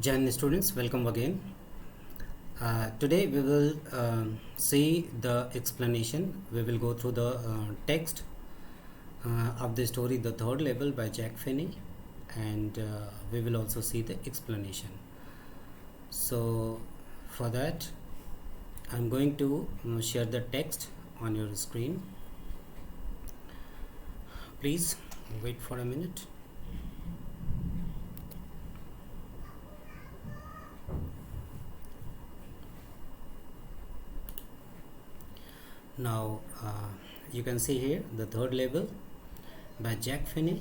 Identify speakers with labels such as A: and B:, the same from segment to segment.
A: Jan students, welcome again. Today we will see the explanation. We will go through the text of the story The Third Level by Jack Finney, and we will also see the explanation. So for that I'm going to share the text on your screen. Please wait for a minute. Now you can see here The Third Level by Jack Finney,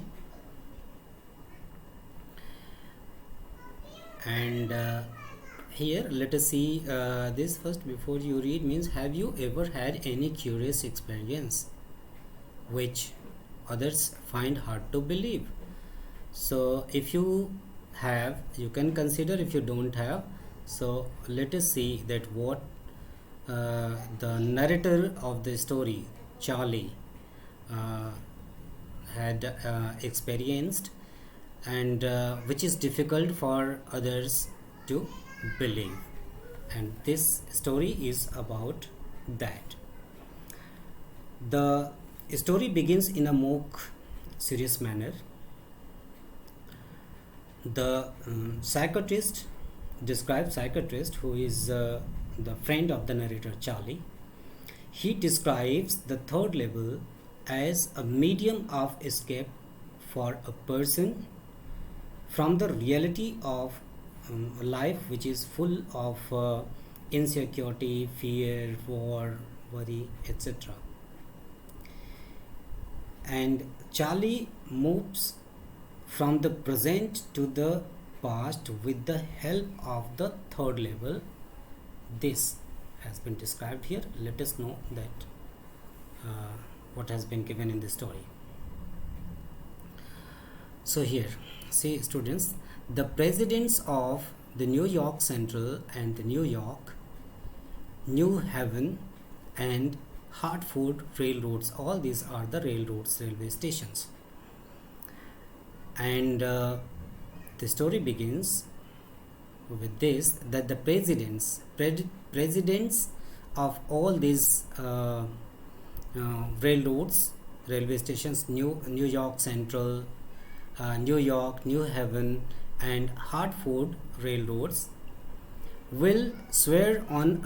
A: and here let us see this first before you read. Means, have you ever had any curious experience which others find hard to believe? So if you have, you can consider. If you don't have, so let us see that what the narrator of the story, Charlie, uh, had experienced, and which is difficult for others to believe. And this story is about that. The story begins in a mock serious manner. The psychiatrist describes psychiatrist who is the friend of the narrator, Charlie. He describes the third level as a medium of escape for a person from the reality of a life which is full of insecurity, fear, war, worry, etc. And Charlie moves from the present to the past with the help of the third level. This has been described here. Let us know that what has been given in the story. So here, see students, the presidents of the New York Central and the New York, New Haven and Hartford railroads, all these are the railroads, railway stations. And the story begins with this, that the presidents of all these railroads, railway stations, New York Central, New York, New Haven and Hartford railroads, will swear on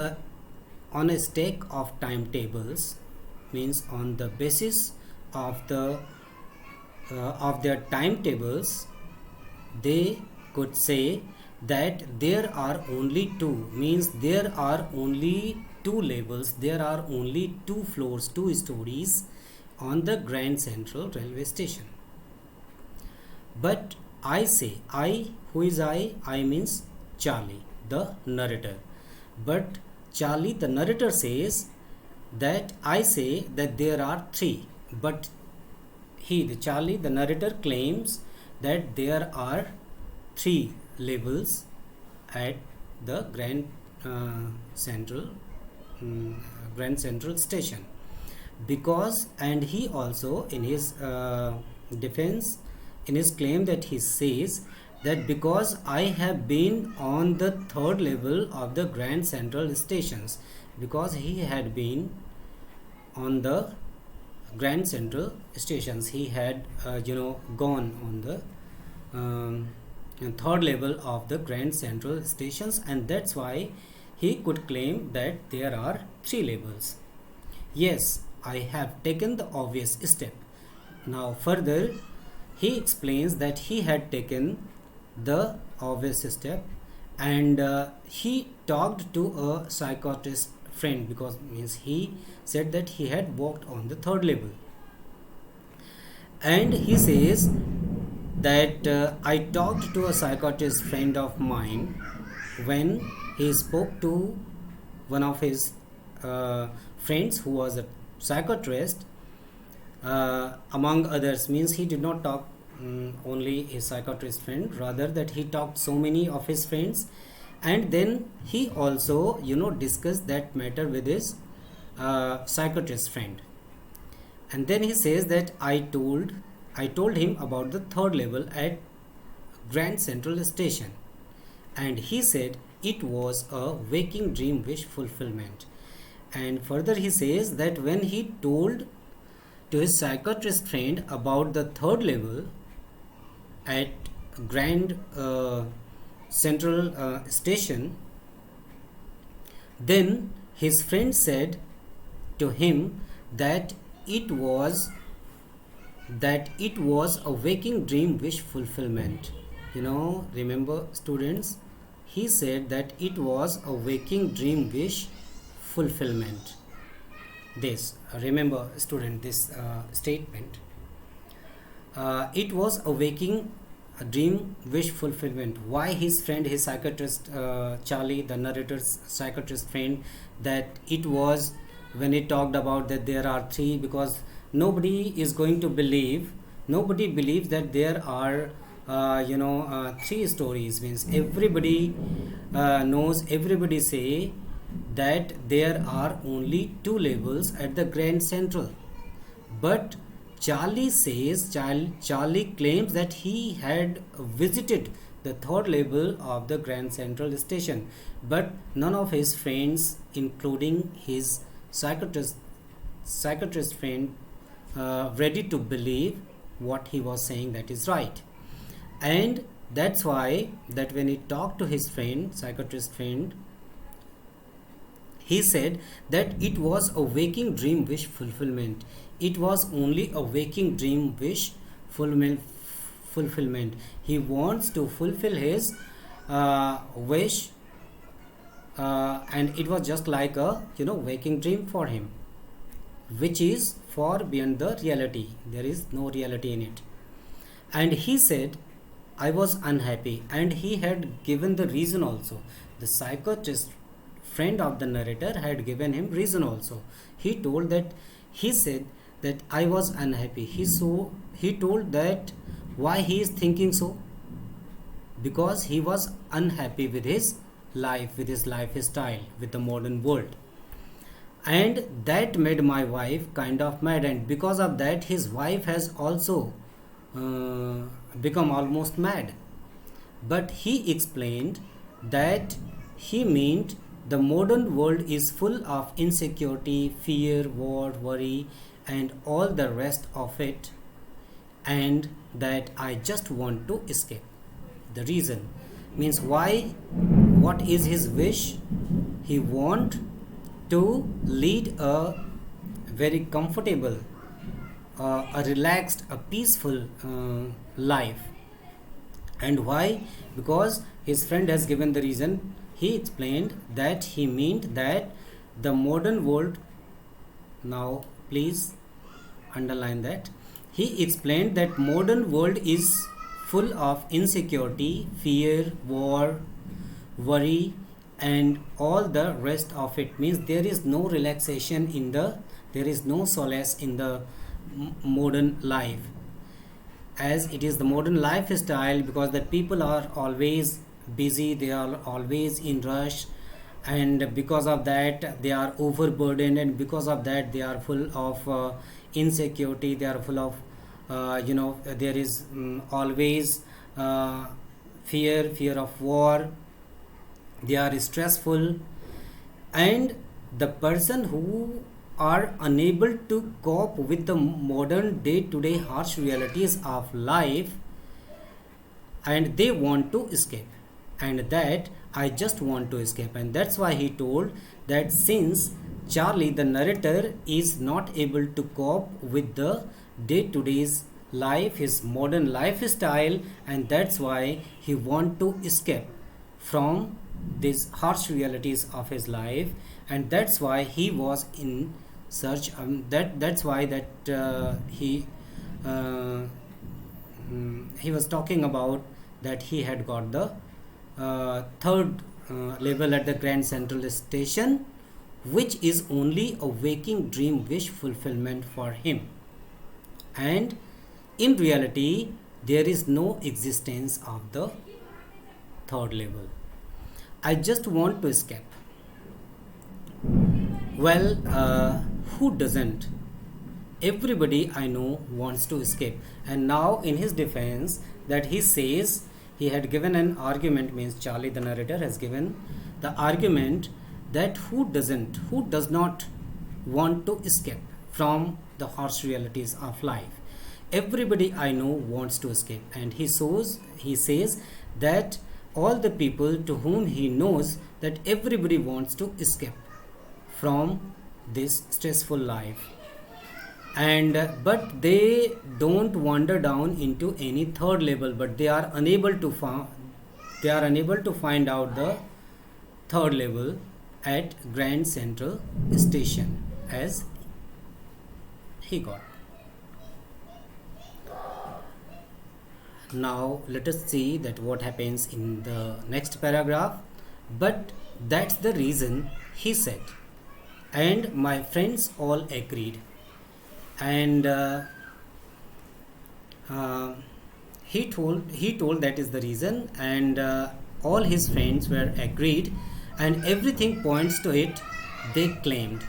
A: a stack of timetables, means on the basis of their timetables, they could say that there are only two, means there are only two levels, there are only two floors, two stories on the Grand Central Railway Station. But I say, who is I means Charlie, the narrator. But Charlie, the narrator, says that I say that there are three, but Charlie, the narrator, claims that there are three levels at the Grand Central Station, because, and he also in his defense, in his claim, that he says that because I have been on the third level of the Grand Central stations, because he had been on the Grand Central stations, he had gone on the third level of the Grand Central stations, and that's why he could claim that there are three levels. Yes, I have taken the obvious step. Now further he explains that he had taken the obvious step, and he talked to a psychiatrist friend, because means he said that he had walked on the third level, and he says that I talked to a psychiatrist friend of mine when he spoke to one of his friends who was a psychiatrist, among others, means he did not talk only his psychiatrist friend, rather that he talked so many of his friends, and then he also discussed that matter with his psychiatrist friend. And then he says that I told him about the third level at Grand Central Station, and he said it was a waking dream wish fulfillment. And further, he says that when he told to his psychiatrist friend about the third level at Grand Central Station, then his friend said to him that it was a waking dream wish fulfillment. Remember, students, he said that it was a waking dream wish fulfillment. This, remember, student, this statement. It was a waking a dream wish fulfillment. Why his friend, his psychiatrist, Charlie, the narrator's psychiatrist friend, that it was, when he talked about that there are three, because nobody believes that there are three stories. Means everybody knows, everybody say that there are only two levels at the Grand Central, but Charlie claims that he had visited the third level of the Grand Central Station, but none of his friends, including his psychiatrist friend, ready to believe what he was saying that is right. And that's why that when he talked to his friend, psychiatrist friend, he said that it was a waking dream wish fulfillment. It was only a waking dream wish fulfillment. He wants to fulfill his wish, and it was just like a waking dream for him, which is far beyond the reality. There is no reality in it. And he said, I was unhappy, and he had given the reason also. The psychiatrist friend of the narrator had given him reason also. He said that I was unhappy. He told that why he is thinking so, because he was unhappy with his lifestyle, with the modern world, and that made my wife kind of mad, and because of that his wife has also become almost mad. But he explained that he meant the modern world is full of insecurity, fear, war, worry, and all the rest of it, and that I just want to escape. The reason means why, what is his wish? He want to lead a very comfortable, a relaxed, a peaceful life. And why? Because his friend has given the reason. He explained that he meant that the modern world, now please underline that, he explained that modern world is full of insecurity, fear, war, worry, and all the rest of it. Means there is no relaxation there is no solace in the modern life, as it is the modern lifestyle, because the people are always busy, they are always in rush, and because of that they are overburdened, and because of that they are full of insecurity, they are full of there is always fear of war, they are stressful, and the person who are unable to cope with the modern day-to-day harsh realities of life, and they want to escape, and that I just want to escape. And that's why he told that since Charlie, the narrator, is not able to cope with the day-to-day's life, his modern lifestyle, and that's why he want to escape from these harsh realities of his life, and that's why he was in search. That's why that he was talking about that he had got the third level at the Grand Central Station, which is only a waking dream wish fulfillment for him, and in reality there is no existence of the third level. I just want to escape. Well, who doesn't? Everybody I know wants to escape. And now in his defense, that he says he had given an argument, means Charlie the narrator has given the argument that who does not want to escape from the harsh realities of life. Everybody I know wants to escape, and he says that all the people to whom he knows, that everybody wants to escape from this stressful life, and but they don't wander down into any third level, but they are unable to find out the third level at Grand Central Station as he got. Now let us see that what happens in the next paragraph. But that's the reason, he said, and my friends all agreed. And uh, he told that is the reason, and all his friends were agreed, and everything points to it, they claimed.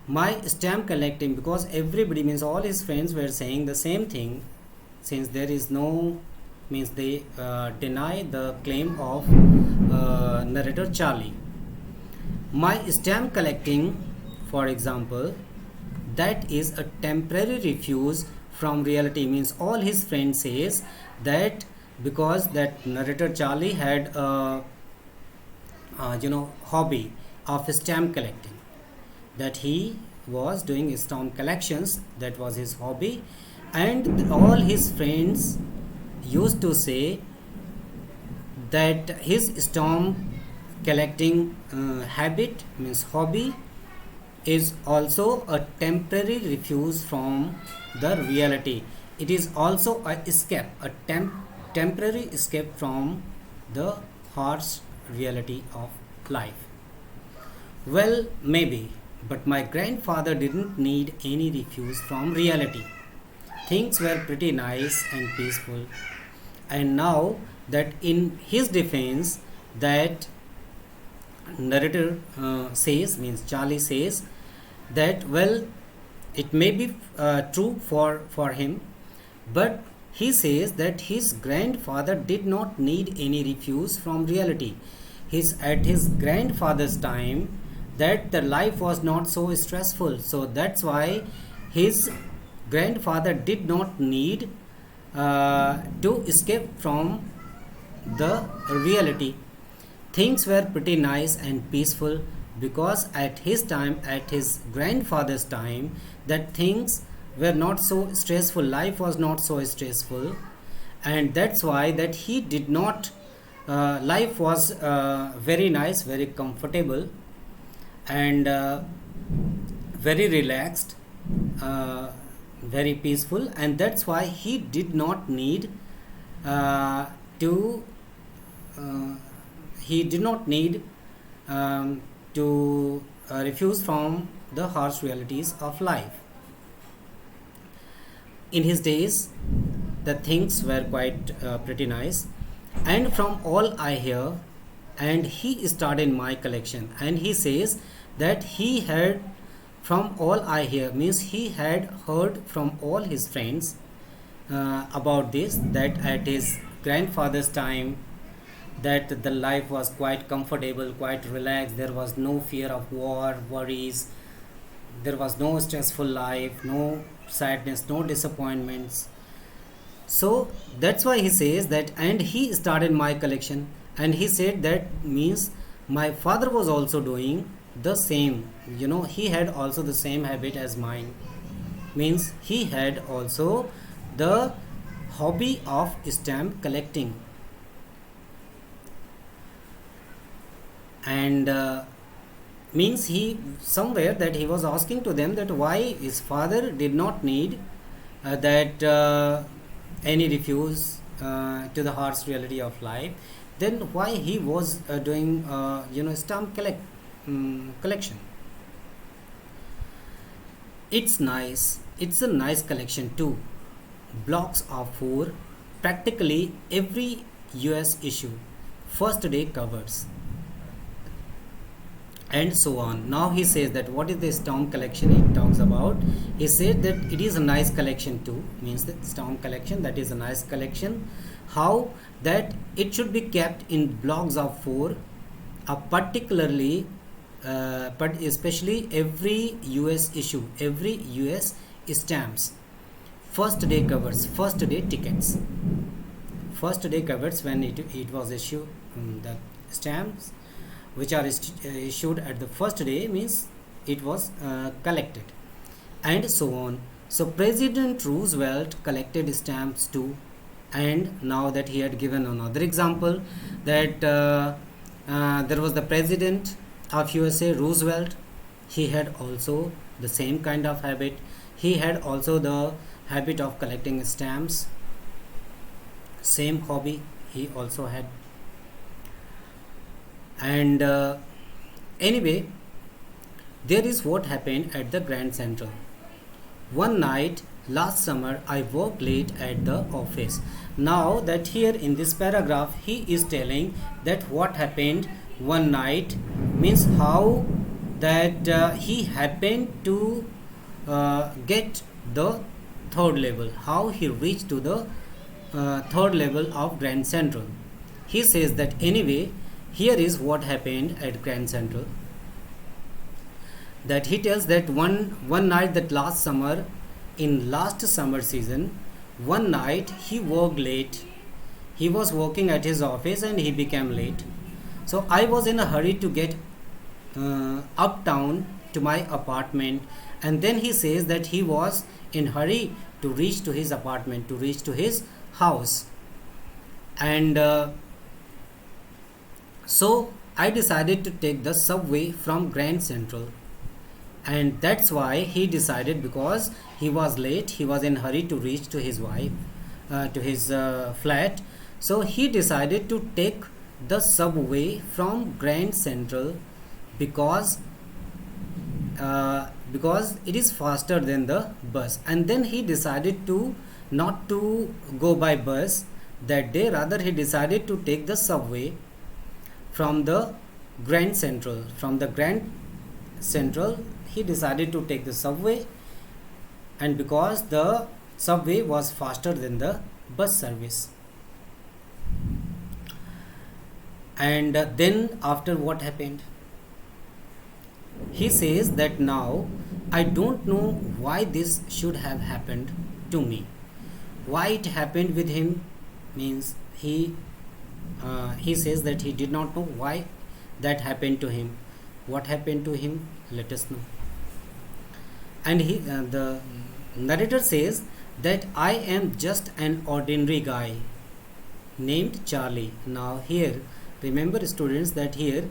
A: My stamp collecting, because everybody, means all his friends were saying the same thing, since there is no, means they deny the claim of narrator Charlie. My stamp collecting, for example, that is a temporary refuse from reality, means all his friends says that because that narrator Charlie had a hobby of stamp collecting, that he was doing stamp collections, that was his hobby, and all his friends used to say that his stamp collecting habit, means hobby, is also a temporary refuse from the reality. It is also a escape, a temporary escape from the harsh reality of life. Well, maybe, but my grandfather didn't need any refuse from reality. Things were pretty nice and peaceful. And now that in his defense, that narrator says, means Charlie says that, well, it may be true for him, but he says that his grandfather did not need any refuse from reality. At his grandfather's time, that the life was not so stressful, so that's why his grandfather did not need to escape from the reality. Things were pretty nice and peaceful, because at his time, at his grandfather's time, that things were not so stressful, life was not so stressful, and that's why that he did not life was very nice, very comfortable, and very relaxed, very peaceful, and that's why he did not need to he did not need to refuse from the harsh realities of life. In his days, the things were quite pretty nice, and from all I hear, and he started my collection, and he says that he had, from all I hear, means he had heard from all his friends about this, that at his grandfather's time, that the life was quite comfortable, quite relaxed, there was no fear of war, worries, there was no stressful life, no sadness, no disappointments. So that's why he says that, and he started my collection, and he said that means my father was also doing the same, he had also the same habit as mine, means he had also the hobby of stamp collecting. And means he somewhere that he was asking to them that why his father did not need that any refuse to the harsh reality of life, then why he was doing stamp collection. It's a nice collection too. Blocks of 4, practically every US issue, first day covers, and so on. Now he says that what is the stamp collection he talks about. He said that it is a nice collection too, means the stamp collection, that is a nice collection. how that it should be kept in blocks of 4, particularly but especially every US issue, every US stamps, first day covers, first day tickets, first day covers when it was issued, the stamps which are issued at the first day means it was collected, and so on. So President Roosevelt collected stamps too. And now that he had given another example, that there was the president of USA, Roosevelt. He had also the same kind of habit. He had also the habit of collecting stamps, same hobby he also had. And anyway, there is what happened at the Grand Central. One night last summer I worked late at the office. Now that here in this paragraph he is telling that what happened one night means how that he happened to get the third level, how he reached to the third level of Grand Central. He says that anyway, here is what happened at Grand Central. That he tells that one night, that last summer, in last summer season, one night he worked late. He was working at his office and he became late. So I was in a hurry to get uptown to my apartment, and then he says that he was in hurry to reach to his apartment, to reach to his house. And so I decided to take the subway from Grand Central, and that's why he decided, because he was late, he was in hurry to reach to his wife, to his flat. So he decided to take the subway from Grand Central because it is faster than the bus. And then he decided to not to go by bus that day, rather he decided to take the subway from the Grand Central. From the Grand Central he decided to take the subway, and because the subway was faster than the bus service. And then after what happened, he says that now I don't know why this should have happened to me. Why it happened with him means he says that he did not know why that happened to him. What happened to him? Let us know. And the narrator says that I am just an ordinary guy named Charlie. Now here, remember students, that here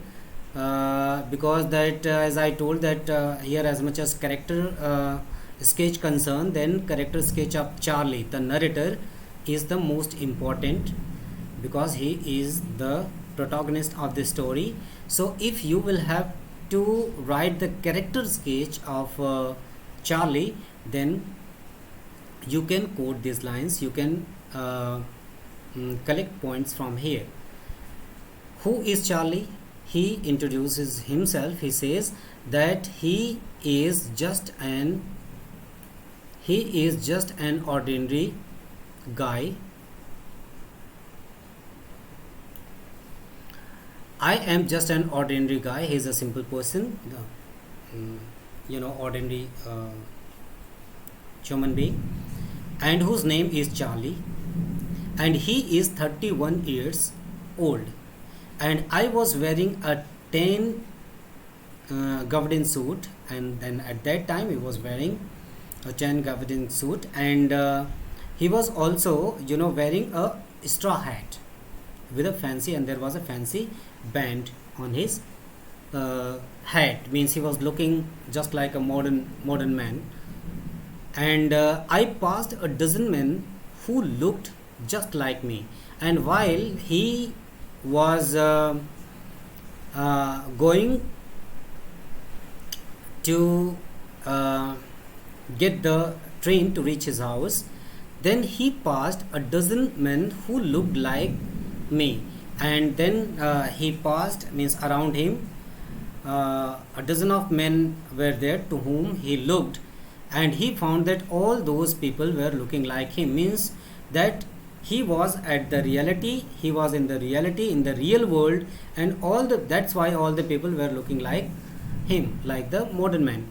A: because that as I told that here, as much as character sketch concerned, then character sketch of Charlie, the narrator, is the most important, because he is the protagonist of the story. So if you will have to write the character sketch of Charlie, then you can quote these lines, you can collect points from here. Who is Charlie? He introduces himself. He says that he is just an ordinary guy. I am just an ordinary guy. He is a simple person, ordinary human being, and whose name is Charlie, and he is 31 years old. And I was wearing a tan gabardine suit, and then at that time he was wearing a tan gabardine suit, and he was also wearing a straw hat with a fancy, and there was a fancy band on his hat, means he was looking just like a modern man. And I passed a dozen men who looked just like me, and while he was going to get the train to reach his house, then he passed a dozen men who looked like me. And then he passed, means around him a dozen of men were there to whom he looked, and he found that all those people were looking like him, means that he was at the reality, he was in the reality, in the real world, and all the, that's why all the people were looking like him, like the modern man.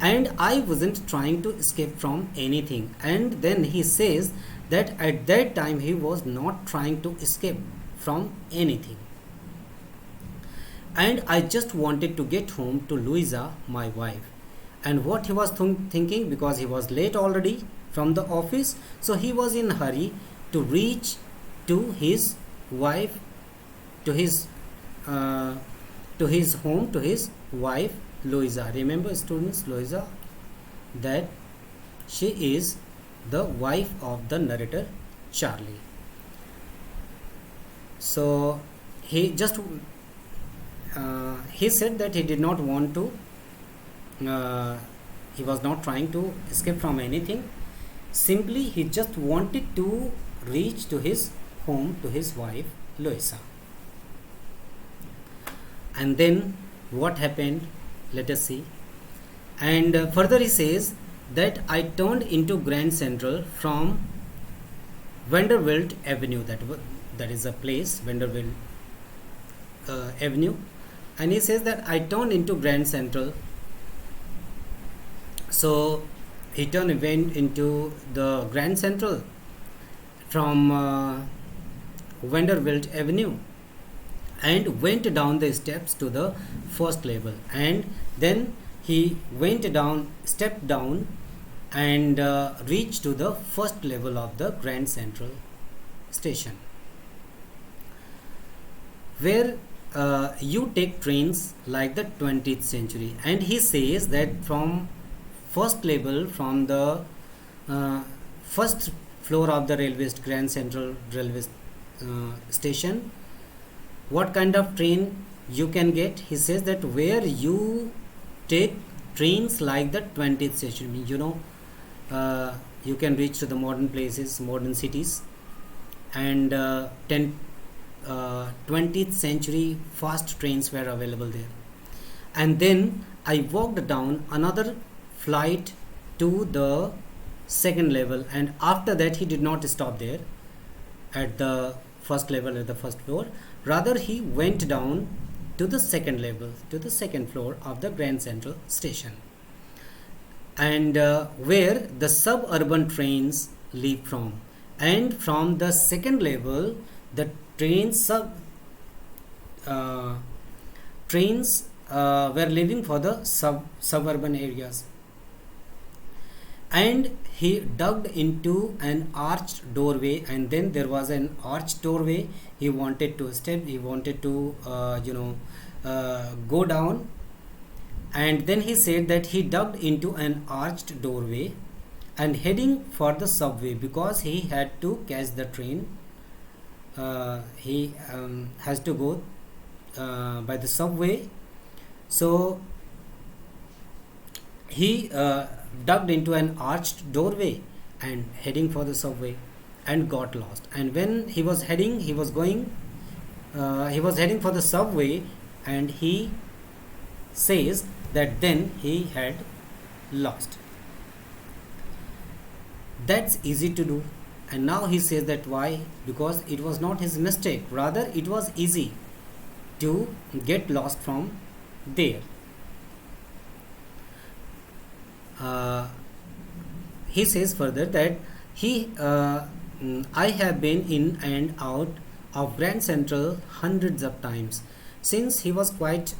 A: And I wasn't trying to escape from anything. And then he says that at that time he was not trying to escape from anything, and I just wanted to get home to Louisa, my wife. And what he was thinking, because he was late already from the office, so he was in a hurry to reach to his wife, to his uh, to his home, to his wife Louisa. Remember, students, Louisa, that she is the wife of the narrator Charlie. So he just he said that he did not want to, he was not trying to escape from anything. Simply he just wanted to reach to his home, to his wife Louisa. And then what happened, let us see. And further he says that I turned into Grand Central from Vanderbilt Avenue, that is a place, Vanderbilt Avenue. And he says that I turned into Grand Central. So he went into the Grand Central from Vanderbilt Avenue, and went down the steps to the first level. And then he went down, stepped down, and reached to the first level of the Grand Central Station, where you take trains like the 20th century. And he says that from first level, from the first floor of the Grand Central Railway Station, what kind of train you can get? He says that where you take trains like the 20th century, you can reach to the modern places, modern cities, and 20th century fast trains were available there. And then I walked down another flight to the second level, and after that he did not stop there at the first level, at the first floor. Rather, he went down to the second level, to the second floor of the Grand Central Station, and where the suburban trains leave from. And from the second level, the trains were leaving for the suburban areas. And he dug into an arched doorway, and then there was an arched doorway. He wanted to step, he wanted to go down. And then he said that he dug into an arched doorway and heading for the subway, because he had to catch the train. He has to go by the subway. So he dug into an arched doorway and heading for the subway, and got lost. And when he was heading for the subway, and he says that then he had lost. That's easy to do. And now he says that why? Because it was not his mistake, rather it was easy to get lost from there. He says further that I have been in and out of Grand Central hundreds of times, since he was quite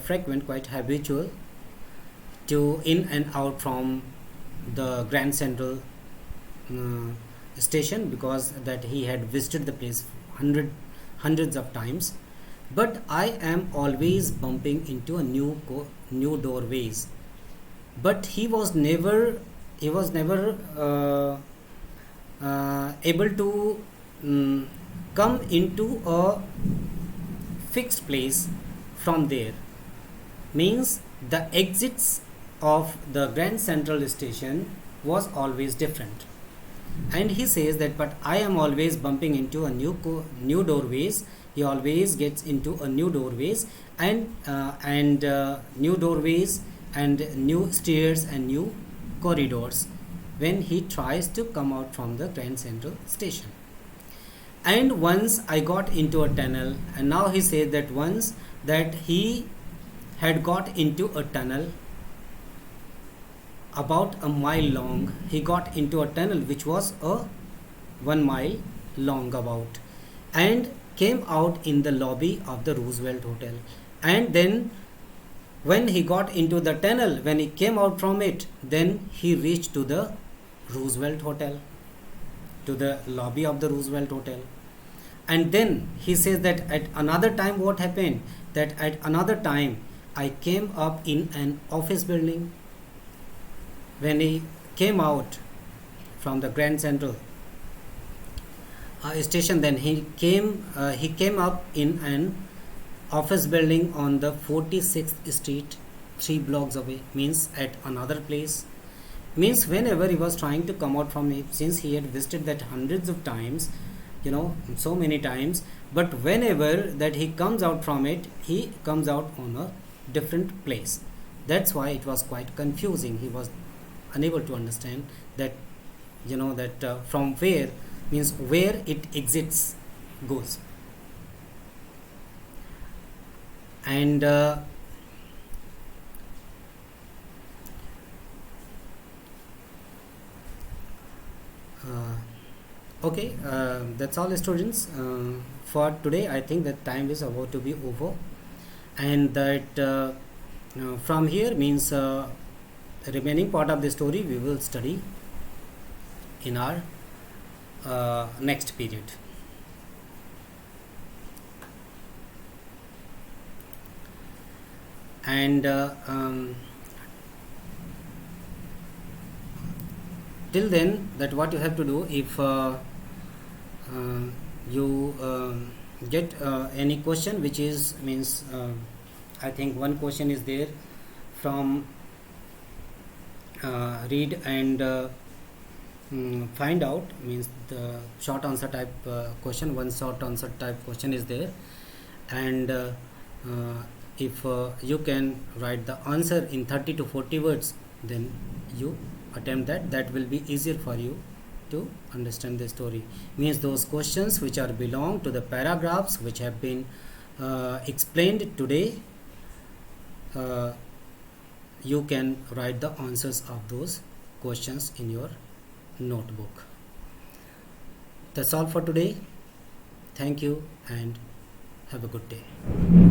A: frequent, quite habitual to in and out from the Grand Central station, because that he had visited the place hundreds of times. But I am always bumping into a new doorways. But he was never able to come into a fixed place from there. Means the exits of the Grand Central Station was always different. And he says that, but I am always bumping into a new doorways. He always gets into a new doorways, and new doorways and new stairs and new corridors when he tries to come out from the Grand Central Station. And once I got into a tunnel, and now he said that once that he had got into a tunnel about a mile long. He got into a tunnel which was a 1 mile long about, and came out in the lobby of the Roosevelt Hotel. And then when he got into the tunnel, when he came out from it, then he reached to the Roosevelt Hotel, to the lobby of the Roosevelt Hotel. And then he says that at another time what happened, that at another time I came up in an office building. When he came out from the Grand Central station, then he came up in an office building on the 46th street, 3 blocks away, means at another place. Means whenever he was trying to come out from it, since he had visited that hundreds of times, so many times, but whenever that he comes out from it, he comes out on a different place. That's why it was quite confusing. He was unable to understand that, from where, means where it exits goes. And okay, that's all, students, for today. I think that time is about to be over, and that from here means the remaining part of the story we will study in our next period. And till then, that what you have to do, if you get any question which is means I think one question is there from read and find out, means the short answer type question, one short answer type question is there. And if you can write the answer in 30 to 40 words, then you attempt that will be easier for you to understand the story. Means those questions which are belong to the paragraphs which have been explained today, you can write the answers of those questions in your notebook. That's all for today. Thank you and have a good day.